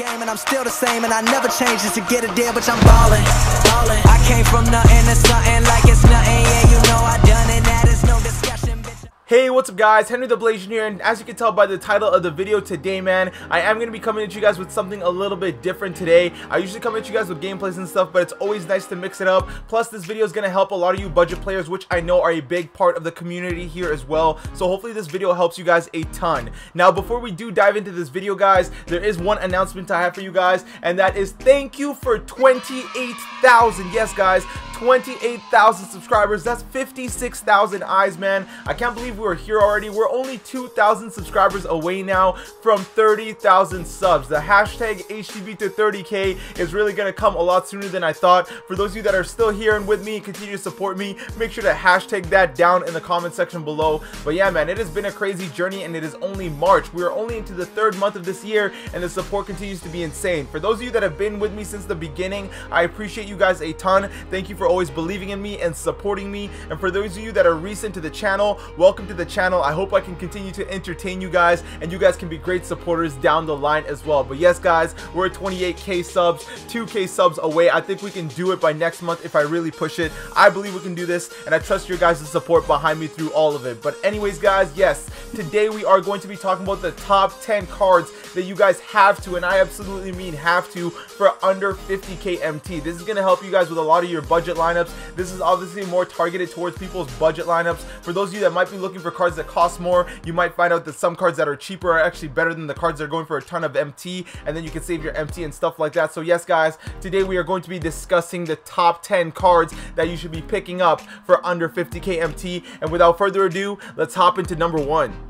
game and I'm still the same and I never changed just to get a deal, but I'm ballin'. I came from nothing to something like it's nothing, yeah, you know I done it, that is no discussion, bitch. Hey, what's up guys, Henry the Blasian here, and as you can tell by the title of the video today, man, I am going to be coming at you guys with something a little bit different today. I usually come at you guys with gameplays and stuff, but it's always nice to mix it up. Plus, this video is going to help a lot of you budget players, which I know are a big part of the community here as well. So hopefully this video helps you guys a ton. Now, before we do dive into this video, guys, there is one announcement I have for you guys, and that is thank you for 28,000. Yes, guys, 28,000 subscribers. That's 56,000 eyes, man. I can't believe we're here already. We're only 2,000 subscribers away now from 30,000 subs. The hashtag HTB to 30K is really gonna come a lot sooner than I thought. For those of you that are still here and with me and continue to support me, make sure to hashtag that down in the comment section below. But yeah, man, it has been a crazy journey, and it is only March. We are only into the 3rd month of this year, and the support continues to be insane. For those of you that have been with me since the beginning, I appreciate you guys a ton. Thank you for always believing in me and supporting me. And for those of you that are recent to the channel, welcome to the channel. I hope I can continue to entertain you guys, and you guys can be great supporters down the line as well. But yes, guys, we're at 28k subs, 2k subs away. I think we can do it by next month if I really push it. I believe we can do this, and I trust your guys' support behind me through all of it. But anyways, guys, yes, today we are going to be talking about the top 10 cards that you guys have to, and I absolutely mean have to, for under 50k MT. This is going to help you guys with a lot of your budget lineups. This is obviously more targeted towards people's budget lineups. For those of you that might be looking for cards that cost more, you might find out that some cards that are cheaper are actually better than the cards that are going for a ton of MT, and then you can save your MT and stuff like that. So yes, guys, today we are going to be discussing the top 10 cards that you should be picking up for under 50k MT. And without further ado, let's hop into number 1.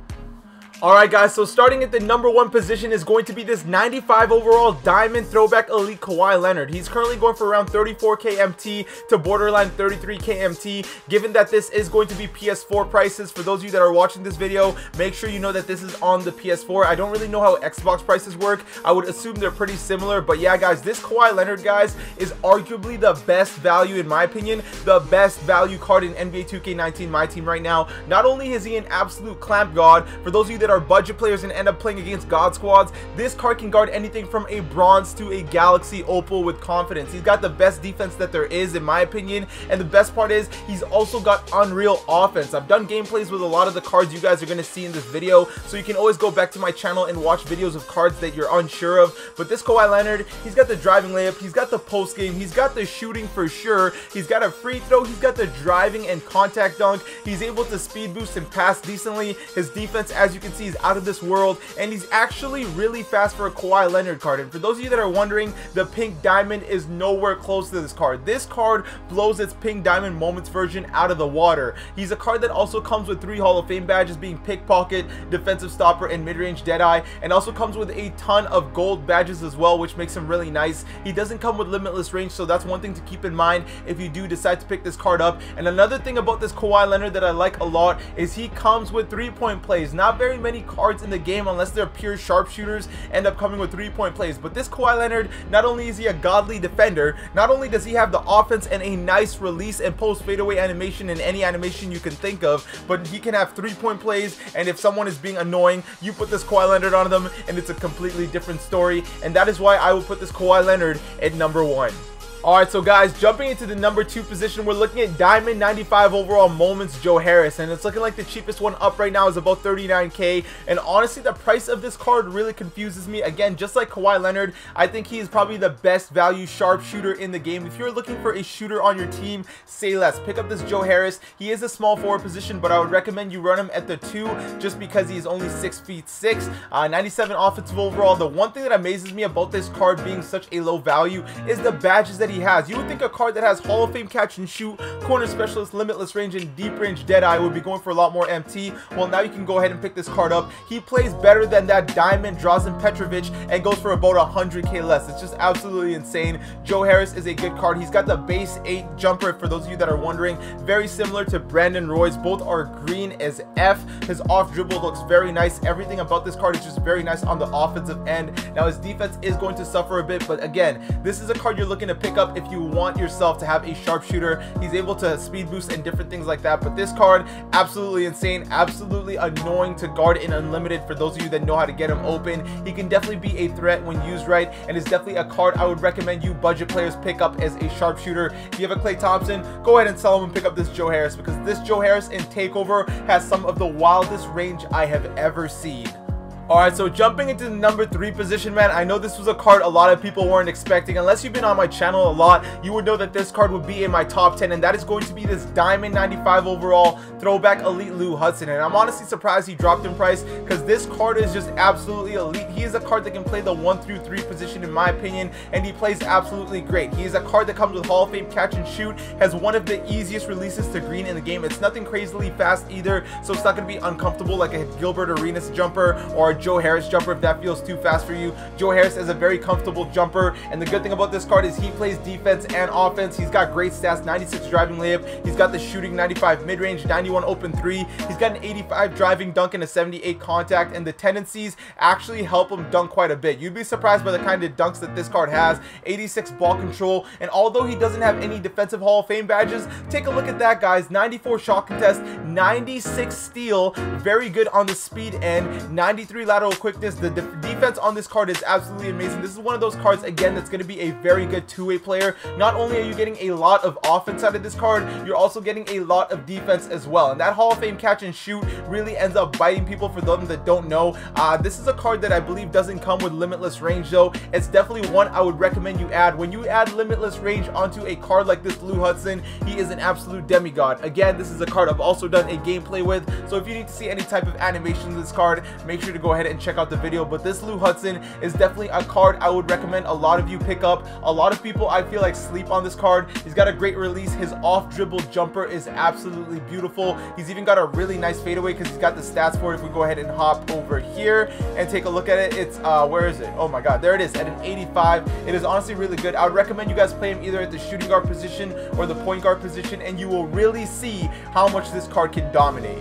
Alright guys, so starting at the number 1 position is going to be this 95 overall Diamond Throwback Elite Kawhi Leonard. He's currently going for around 34k MT to borderline 33k MT. Given that this is going to be PS4 prices, for those of you that are watching this video, make sure you know that this is on the PS4. I don't really know how Xbox prices work. I would assume they're pretty similar, but yeah, guys, this Kawhi Leonard, guys, is arguably the best value, in my opinion, the best value card in NBA 2k19 MyTEAM right now. Not only is he an absolute clamp god, for those of you that are budget players and end up playing against god squads, this card can guard anything from a bronze to a galaxy opal with confidence. He's got the best defense that there is, in my opinion, and the best part is he's also got unreal offense. I've done gameplays with a lot of the cards you guys are going to see in this video, so you can always go back to my channel and watch videos of cards that you're unsure of. But this Kawhi Leonard, he's got the driving layup, he's got the post game, he's got the shooting for sure, he's got a free throw, he's got the driving and contact dunk, he's able to speed boost and pass decently. His defense, as you can see, is out of this world, and he's actually really fast for a Kawhi Leonard card. And for those of you that are wondering, the pink diamond is nowhere close to this card. This card blows its pink diamond moments version out of the water. He's a card that also comes with 3 Hall of Fame badges, being pickpocket, defensive stopper, and mid-range deadeye, and also comes with a ton of gold badges as well, which makes him really nice. He doesn't come with limitless range, so that's one thing to keep in mind if you do decide to pick this card up. And another thing about this Kawhi Leonard that I like a lot is he comes with 3-point plays. Not very many cards in the game, unless they're pure sharpshooters, end up coming with 3-point plays. But this Kawhi Leonard, not only is he a godly defender, not only does he have the offense and a nice release and post fadeaway animation in any animation you can think of, but he can have 3-point plays, and if someone is being annoying, you put this Kawhi Leonard on them and it's a completely different story. And that is why I will put this Kawhi Leonard at number 1. Alright, so guys, jumping into the number 2 position, we're looking at Diamond 95 overall Moments Joe Harris, and it's looking like the cheapest one up right now is about 39k. And honestly, the price of this card really confuses me. Again, just like Kawhi Leonard, I think he is probably the best value sharpshooter in the game. If you're looking for a shooter on your team, say less. Pick up this Joe Harris. He is a small forward position, but I would recommend you run him at the 2 just because he is only 6'6", 97 offensive overall. The one thing that amazes me about this card being such a low value is the badges that he has. You would think a card that has Hall of Fame catch and shoot, corner specialist, limitless range, and deep range deadeye would be going for a lot more MT. Well, now you can go ahead and pick this card up. He plays better than that Diamond Drazen Petrovic and goes for about 100k less. It's just absolutely insane. Joe Harris is a good card. He's got the base 8 jumper, for those of you that are wondering, very similar to Brandon Roy's. Both are green as F. His off dribble looks very nice. Everything about this card is just very nice on the offensive end. Now his defense is going to suffer a bit, but again, this is a card you're looking to pick up pickup if you want yourself to have a sharpshooter. He's able to speed boost and different things like that, but this card, absolutely insane, absolutely annoying to guard in unlimited for those of you that know how to get him open. He can definitely be a threat when used right, and is definitely a card I would recommend you budget players pick up as a sharpshooter. If you have a Klay Thompson, go ahead and sell him and pick up this Joe Harris, because this Joe Harris in Takeover has some of the wildest range I have ever seen. Alright, so jumping into the number 3 position, man, I know this was a card a lot of people weren't expecting. Unless you've been on my channel a lot, you would know that this card would be in my top 10, and that is going to be this Diamond 95 overall throwback elite Lou Hudson. And I'm honestly surprised he dropped in price, because this card is just absolutely elite. He is a card that can play the 1 through 3 position in my opinion, and he plays absolutely great. He is a card that comes with Hall of Fame catch and shoot, has one of the easiest releases to green in the game. It's nothing crazily fast either, so it's not going to be uncomfortable like a Gilbert Arenas jumper or a Joe Harris jumper if that feels too fast for you. Joe Harris is a very comfortable jumper, and the good thing about this card is he plays defense and offense. He's got great stats, 96 driving layup, he's got the shooting, 95 mid-range, 91 open 3, he's got an 85 driving dunk and a 78 contact, and the tendencies actually help him dunk quite a bit. You'd be surprised by the kind of dunks that this card has. 86 ball control, and although he doesn't have any defensive Hall of Fame badges, take a look at that, guys. 94 shot contest, 96 steal, very good on the speed end, 93 lateral quickness. The defense on this card is absolutely amazing. This is one of those cards, again, that's going to be a very good two-way player. Not only are you getting a lot of offense out of this card, you're also getting a lot of defense as well, and that Hall of Fame catch and shoot really ends up biting people. For them that don't know, this is a card that I believe doesn't come with limitless range, though. It's definitely one I would recommend you add. When you add limitless range onto a card like this Lou Hudson, he is an absolute demigod. Again, this is a card I've also done a gameplay with, so if you need to see any type of animation of this card, make sure to go ahead and check out the video. But this Lou Hudson is definitely a card I would recommend a lot of you pick up. A lot of people, I feel like, sleep on this card. He's got a great release. His off dribble jumper is absolutely beautiful. He's even got a really nice fadeaway because he's got the stats for it. If we go ahead and hop over here and take a look at it, it's where is it? Oh my god, there it is, at an 85. It is honestly really good. I would recommend you guys play him either at the shooting guard position or the point guard position, and you will really see how much this card can dominate.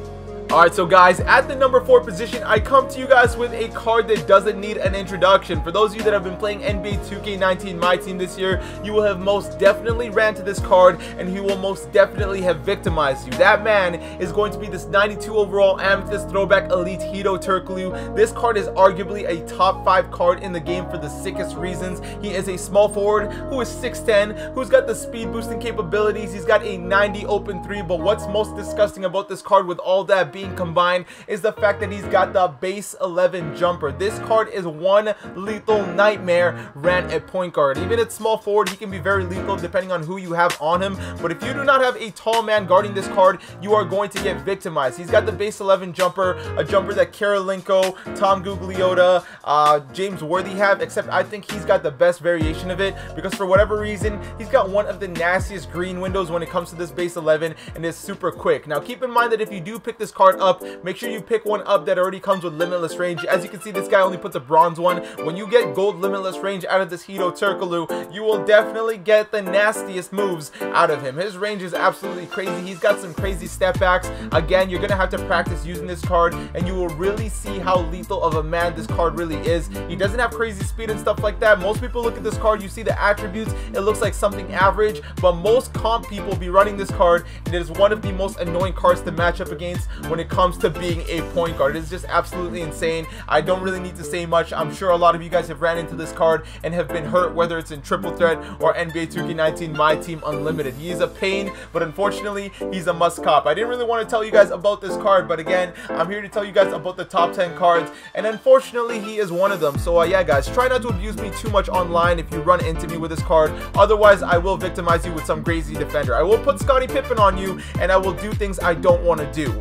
Alright, so guys, at the number 4 position, I come to you guys with a card that doesn't need an introduction. For those of you that have been playing NBA 2k19 MyTEAM this year, you will have most definitely ran to this card, and he will most definitely have victimized you. That man is going to be this 92 overall Amethyst Throwback Elite Hedo Turkoglu. This card is arguably a top 5 card in the game for the sickest reasons. He is a small forward who is 6'10", who's got the speed boosting capabilities. He's got a 90 open 3, but what's most disgusting about this card, with all that being combined, is the fact that he's got the base 11 jumper. This card is one lethal nightmare ran at point guard. Even at small forward, he can be very lethal depending on who you have on him, but if you do not have a tall man guarding this card, you are going to get victimized. He's got the base 11 jumper, a jumper that Karolinko, Tom Gugliotta, James Worthy have, except I think he's got the best variation of it, because for whatever reason, he's got one of the nastiest green windows when it comes to this base 11, and it's super quick. Now keep in mind that if you do pick this card up, make sure you pick one up that already comes with limitless range. As you can see, this guy only puts a bronze one. When you get gold limitless range out of this Hedo Turkoglu, you will definitely get the nastiest moves out of him. His range is absolutely crazy. He's got some crazy step backs. Again, you're gonna have to practice using this card, and you will really see how lethal of a man this card really is. He doesn't have crazy speed and stuff like that. Most people look at this card, you see the attributes, it looks like something average, but most comp people be running this card, and it is one of the most annoying cards to match up against when it comes to being a point guard. It is just absolutely insane. I don't really need to say much. I'm sure a lot of you guys have ran into this card and have been hurt, whether it's in Triple Threat or NBA 2k19 MyTEAM Unlimited. He is a pain, but unfortunately, he's a must cop. I didn't really want to tell you guys about this card, but again, I'm here to tell you guys about the top 10 cards, and unfortunately, he is one of them. So yeah, guys, try not to abuse me too much online if you run into me with this card. Otherwise, I will victimize you with some crazy defender. I will put Scottie Pippen on you, and I will do things I don't want to do.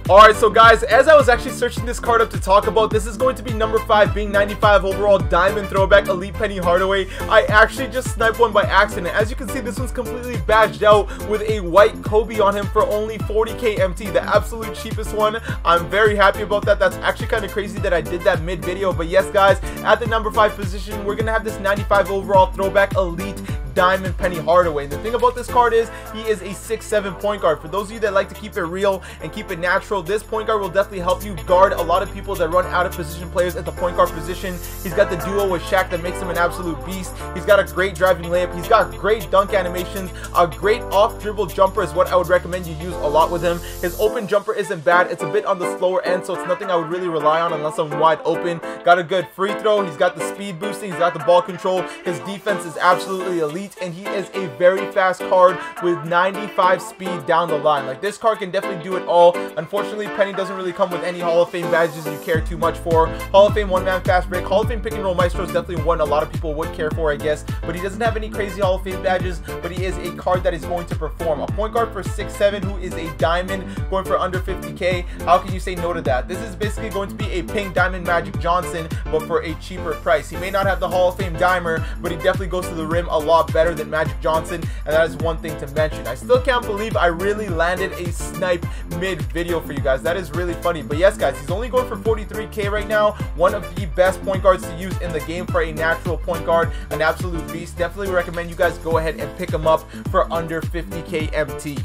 Alright, so guys, as I was actually searching this card up to talk about, this is going to be number 5, being 95 overall Diamond Throwback Elite Penny Hardaway. I actually just sniped one by accident. As you can see, this one's completely badged out with a white Kobe on him for only 40k MT, the absolute cheapest one. I'm very happy about that. That's actually kind of crazy that I did that mid-video, but yes, guys, at the number 5 position, we're going to have this 95 overall Throwback Elite Diamond Penny Hardaway. And the thing about this card is he is a 6'7" point guard. For those of you that like to keep it real and keep it natural, this point guard will definitely help you guard a lot of people that run out of position players at the point guard position. He's got the duo with Shaq that makes him an absolute beast. He's got a great driving layup. He's got great dunk animations. A great off dribble jumper is what I would recommend you use a lot with him. His open jumper isn't bad. It's a bit on the slower end, so it's nothing I would really rely on unless I'm wide open. Got a good free throw. He's got the speed boosting. He's got the ball control. His defense is absolutely elite, and he is a very fast card with 95 speed down the line. Like, this card can definitely do it all. Unfortunately, Penny doesn't really come with any Hall of Fame badges you care too much for. Hall of Fame one-man fast break. Hall of Fame pick and roll maestro is definitely one a lot of people would care for, I guess, but he doesn't have any crazy Hall of Fame badges, but he is a card that is going to perform. A point guard for 6'7" who is a diamond going for under 50k. How can you say no to that? This is basically going to be a pink diamond Magic Johnson, but for a cheaper price. He may not have the Hall of Fame dimer, but he definitely goes to the rim a lot better than Magic Johnson, and that is one thing to mention. I still can't believe I really landed a snipe mid video for you guys. That is really funny. But yes, guys, he's only going for 43k right now. One of the best point guards to use in the game for a natural point guard, an absolute beast. Definitely recommend you guys go ahead and pick him up for under 50k MT.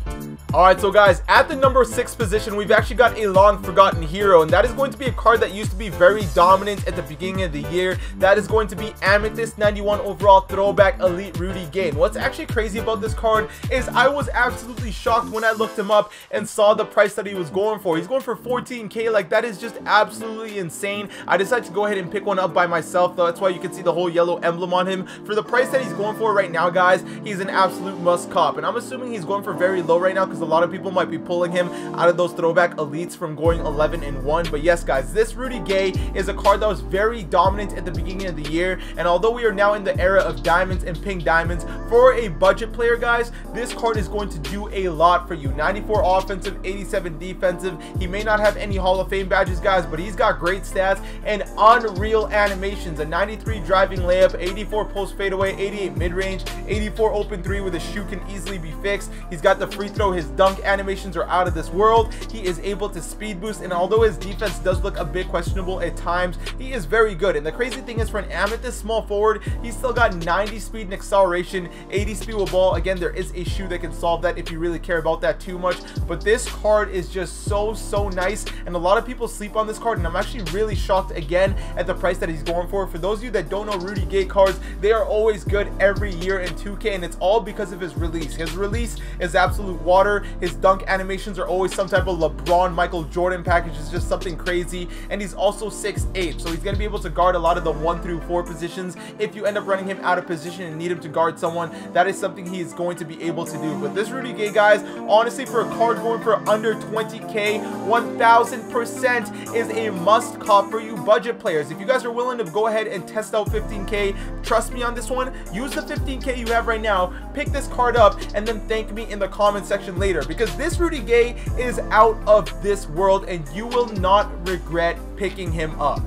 Alright, so guys, at the number 6 position, we've actually got a long forgotten hero, and that is going to be a card that used to be very dominant at the beginning of the year. That is going to be Amethyst 91 overall throwback elite Rudy Gay. And what's actually crazy about this card is I was absolutely shocked when I looked him up and saw the price that he was going for. He's going for 14k. Like, that is just absolutely insane. I decided to go ahead and pick one up by myself, though. That's why you can see the whole yellow emblem on him. For the price that he's going for right now, guys, he's an absolute must cop, and I'm assuming he's going for very low right now because a lot of people might be pulling him out of those throwback elites from going 11-1. But yes, guys, this Rudy Gay is a card that was very dominant at the beginning of the year, and although we are now in the era of diamonds and pink diamonds, for a budget player, guys, this card is going to do a lot for you. 94 offensive, 87 defensive. He may not have any Hall of Fame badges, guys, but he's got great stats and unreal animations. A 93 driving layup, 84 post fadeaway, 88 mid-range, 84 open three with a shoe can easily be fixed. He's got the free throw. His dunk animations are out of this world. He is able to speed boost, and although his defense does look a bit questionable at times, he is very good. And the crazy thing is, for an Amethyst small forward, he's still got 90 speed and acceleration, 80 speed with ball. Again, there is a shoe that can solve that if you really care about that too much, but this card is just so nice, and a lot of people sleep on this card, and I'm actually really shocked again at the price that he's going for. For those of you that don't know Rudy Gay cards, they are always good every year in 2K, and it's all because of his release. His release is absolute water. His dunk animations are always some type of LeBron, Michael Jordan package. Is just something crazy, and he's also 6'8", so he's going to be able to guard a lot of the 1 through 4 positions. If you end up running him out of position and need him to guard someone, that is something he is going to be able to do. But this Rudy Gay, guys, honestly, for a card going for under 20k, 1000% is a must cop for you budget players. If you guys are willing to go ahead and test out 15k, trust me on this one. Use the 15k you have right now, pick this card up, and then thank me in the comment section later, because this Rudy Gay is out of this world, and you will not regret picking him up.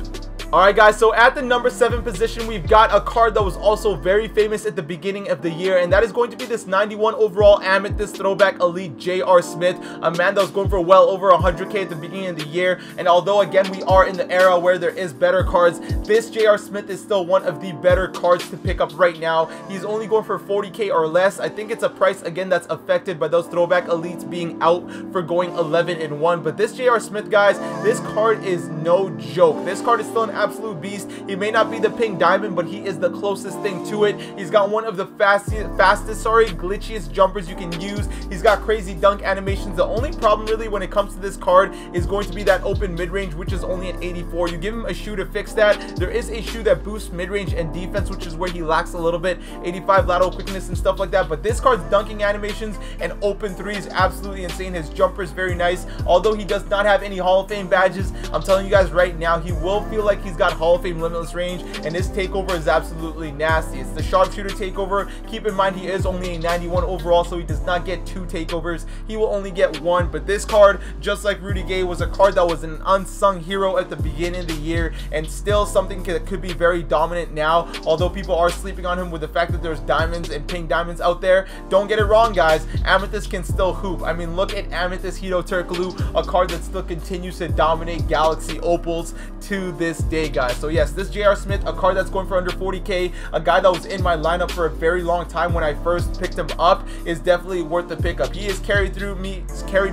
Alright, guys, so at the number 7 position, we've got a card that was also very famous at the beginning of the year, and that is going to be this 91 overall Amethyst throwback elite J.R. Smith, a man that was going for well over 100k at the beginning of the year. And although, again, we are in the era where there is better cards, this J.R. Smith is still one of the better cards to pick up right now. He's only going for 40k or less. I think it's a price, again, that's affected by those throwback elites being out for going 11-1. But this J.R. Smith, guys, this card is no joke. This card is still an absolute beast. He may not be the pink diamond, but he is the closest thing to it. He's got one of the glitchiest jumpers you can use. He's got crazy dunk animations. The only problem really when it comes to this card is going to be that open mid-range, which is only an 84. You give him a shoe to fix that. There is a shoe that boosts mid-range and defense, which is where he lacks a little bit, 85 lateral quickness and stuff like that. But this card's dunking animations and open three is absolutely insane. His jumper is very nice. Although he does not have any Hall of Fame badges, I'm telling you guys right now, he will feel like he's got Hall of Fame limitless range, and his takeover is absolutely nasty. It's the sharpshooter takeover. Keep in mind, he is only a 91 overall, so he does not get 2 takeovers. He will only get 1. But this card, just like Rudy Gay, was a card that was an unsung hero at the beginning of the year, and still something that could be very dominant now, although people are sleeping on him with the fact that there's diamonds and pink diamonds out there. Don't get it wrong, guys, Amethyst can still hoop. I mean, look at Amethyst Hedo Turkoglu, a card that still continues to dominate Galaxy Opals to this day. day, guys. So yes, this J.R. Smith, a card that's going for under 40k, a guy that was in my lineup for a very long time when I first picked him up, is definitely worth the pickup. He has carried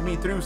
me through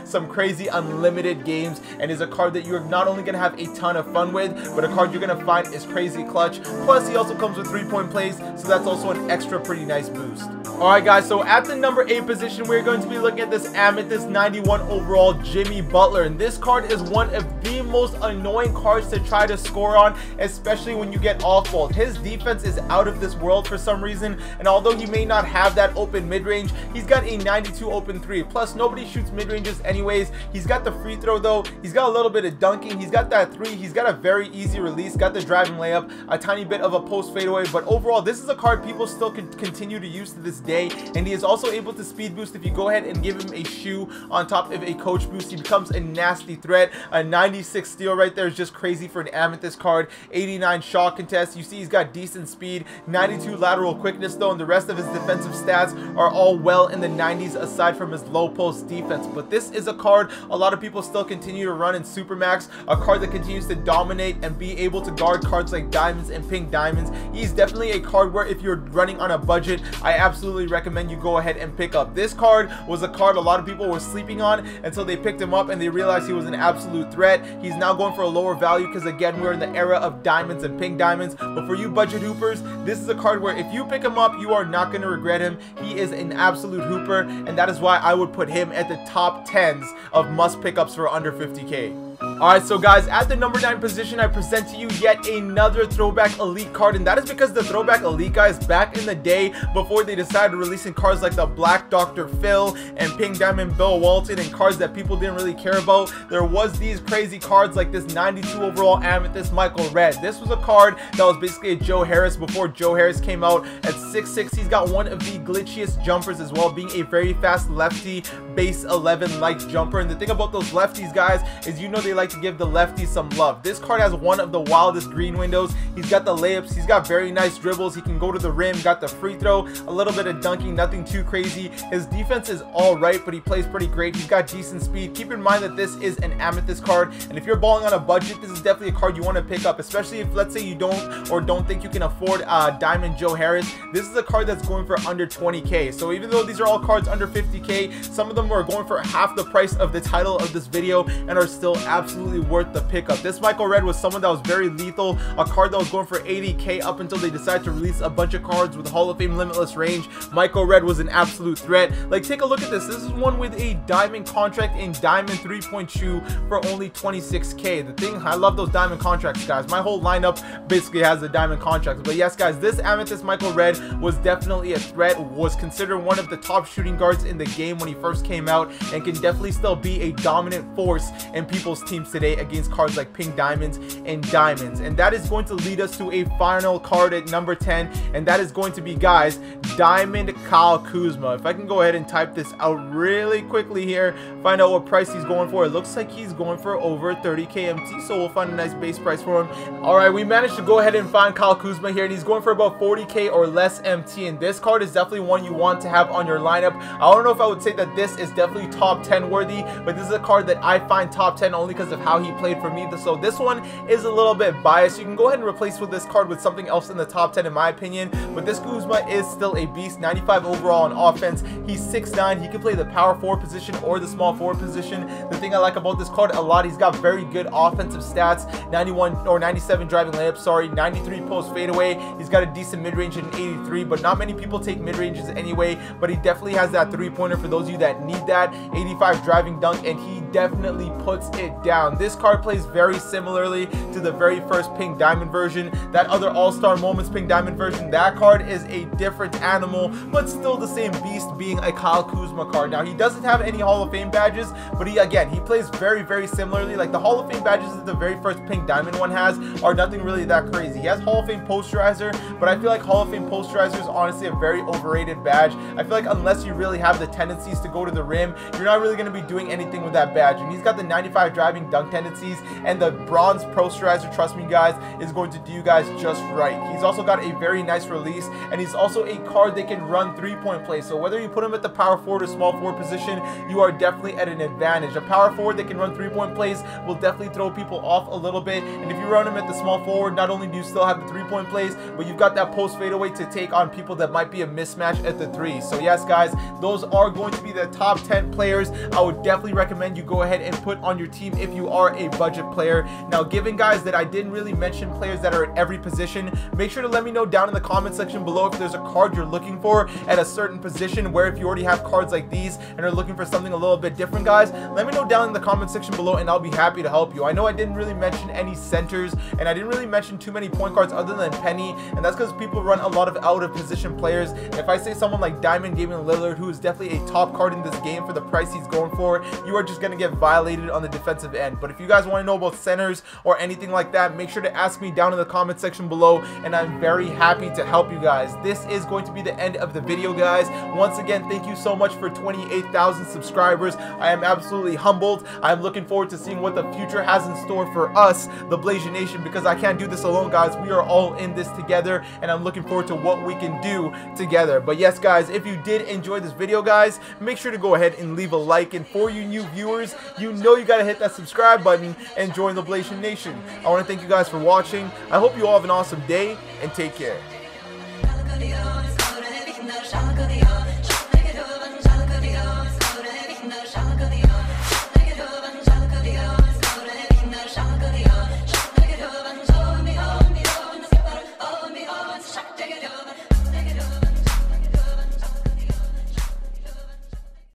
some crazy unlimited games, and is a card that you're not only going to have a ton of fun with, but a card you're going to find is crazy clutch. Plus he also comes with 3-point plays, so that's also an extra pretty nice boost. Alright guys, so at the number 8 position, we're going to be looking at this Amethyst 91 overall Jimmy Butler, and this card is one of the most annoying cards to try to score on, especially when you get off ball. His defense is out of this world for some reason, and although he may not have that open mid-range, he's got a 92 open 3. Plus nobody shoots mid-ranges anyways. He's got the free throw though, he's got a little bit of dunking, he's got that 3, he's got a very easy release, got the driving layup, a tiny bit of a post fadeaway. But overall, this is a card people still can continue to use to this day, and he is also able to speed boost. If you go ahead and give him a shoe on top of a coach boost, he becomes a nasty threat. A 96 steal right there is just crazy for an Amethyst card. 89 shot contest, you see he's got decent speed, 92 lateral quickness though, and the rest of his defensive stats are all well in the 90s aside from his low post defense. But this is a card a lot of people still continue to run in Supermax, a card that continues to dominate and be able to guard cards like diamonds and pink diamonds. He's definitely a card where if you're running on a budget, I absolutely recommend you go ahead and pick up. This card was a card a lot of people were sleeping on until they picked him up and they realized he was an absolute threat. He's now going for a lower value because again, we're in the era of diamonds and pink diamonds. But for you budget hoopers, this is a card where if you pick him up, you are not going to regret him. He is an absolute hooper, and that is why I would put him at the top 10s of must pickups for under 50k. Alright, so guys, at the number 9 position, I present to you yet another throwback elite card, and that is because the throwback elite guys back in the day, before they decided releasing cards like the Black Dr. Phil and Pink Diamond Bill Walton and cards that people didn't really care about, there was these crazy cards like this 92 overall Amethyst Michael Redd. This was a card that was basically a Joe Harris before Joe Harris came out. At 6'6", he's got one of the glitchiest jumpers as well, being a very fast lefty base 11 like jumper. And the thing about those lefties, guys, is you know they like to give the lefties some love. This card has one of the wildest green windows. He's got the layups, he's got very nice dribbles, he can go to the rim, got the free throw, a little bit of dunking, nothing too crazy. His defense is all right, but he plays pretty great. He's got decent speed. Keep in mind that this is an Amethyst card, and if you're balling on a budget, this is definitely a card you want to pick up, especially if let's say you don't think you can afford Diamond Joe Harris. This is a card that's going for under 20k. So even though these are all cards under 50k, some of them are going for half the price of the title of this video and are still absolutely worth the pickup. This Michael Redd was someone that was very lethal, a card that was going for 80k up until they decided to release a bunch of cards with Hall of Fame limitless range. Michael Redd was an absolute threat. Like, take a look at this. This is one with a diamond contract in diamond 3-point shoe for only 26k. The thing, I love those diamond contracts, guys. My whole lineup basically has the diamond contracts. But yes, guys, this Amethyst Michael Redd was definitely a threat, was considered one of the top shooting guards in the game when he first came out, and can definitely still be a dominant force in people's teams today against cards like pink diamonds and diamonds. And that is going to lead us to a final card at number 10, and that is going to be, guys, Diamond Kyle Kuzma. If I can go ahead and type this out really quickly here, find out what price he's going for. It looks like he's going for over 30k MT, so we'll find a nice base price for him. Alright, we managed to go ahead and find Kyle Kuzma here, and he's going for about 40k or less MT, and this card is definitely one you want to have on your lineup. I don't know if I would say that this is definitely top 10 worthy, but this is a card that I find top 10 only because of how he played for me. So this one is a little bit biased. You can go ahead and replace with this card with something else in the top 10 in my opinion, but this Kuzma is still a beast. 95 overall on offense. He's 6'9". He can play the power forward position or the small forward position. The thing I like about this card a lot, he's got very good offensive stats. 91 or 97 driving layups, sorry, 93 post fadeaway. He's got a decent mid-range and an 83, but not many people take mid-ranges anyway, but he definitely has that three-pointer for those of you that need that. 85 driving dunk, and he definitely puts it down. This card plays very similarly to the very first pink diamond version. That other all-star moments pink diamond version, that card is a different animal, but still the same beast, being a Kyle Kuzma card. Now, he doesn't have any Hall of Fame badges, but he plays very similarly. Like, the Hall of Fame badges that the very first pink diamond one has are nothing really that crazy. He has Hall of Fame posterizer, but I feel like Hall of Fame posterizer is honestly a very overrated badge. I feel like unless you really have the tendencies to go to the rim, you're not really going to be doing anything with that badge. And he's got the 95 driving dunk tendencies, and the bronze posterizer, trust me guys, is going to do you guys just right. He's also got a very nice release, and he's also a card that can run 3-point play. So whether you put him at the power forward or small forward position, you are definitely at an advantage. A power forward that can run 3-point plays will definitely throw people off a little bit, and if you run him at the small forward, not only do you still have the 3-point plays, but you've got that post fadeaway to take on people that might be a mismatch at the 3. So yes guys, those are going to be the top 10 players I would definitely recommend you go ahead and put on your team if you are a budget player. Now, given guys that I didn't really mention players that are at every position, make sure to let me know down in the comment section below if there's a card you're looking for at a certain position, where if you already have cards like these and are looking for something a little bit different, guys, let me know down in the comment section below and I'll be happy to help you. I know I didn't really mention any centers, and I didn't really mention too many point guards other than Penny, and that's because people run a lot of out of position players. If I say someone like Diamond Gaming Lillard, who is definitely a top card in this game for the price he's going for, you are just going to get violated on the defensive end. But if you guys want to know about centers or anything like that, make sure to ask me down in the comment section below, and I'm very happy to help you guys. This is going to be the end of the video, guys. Once again, thank you so much for 28,000 subscribers. I am absolutely humbled. I'm looking forward to seeing what the future has in store for us, the Blasian Nation, because I can't do this alone, guys. We are all in this together, and I'm looking forward to what we can do together. But yes, guys, if you did enjoy this video, guys, make sure to go ahead and leave a like, and for you new viewers, you know you gotta hit that subscribe button and join the Blasian Nation. I want to thank you guys for watching. I hope you all have an awesome day, and take care.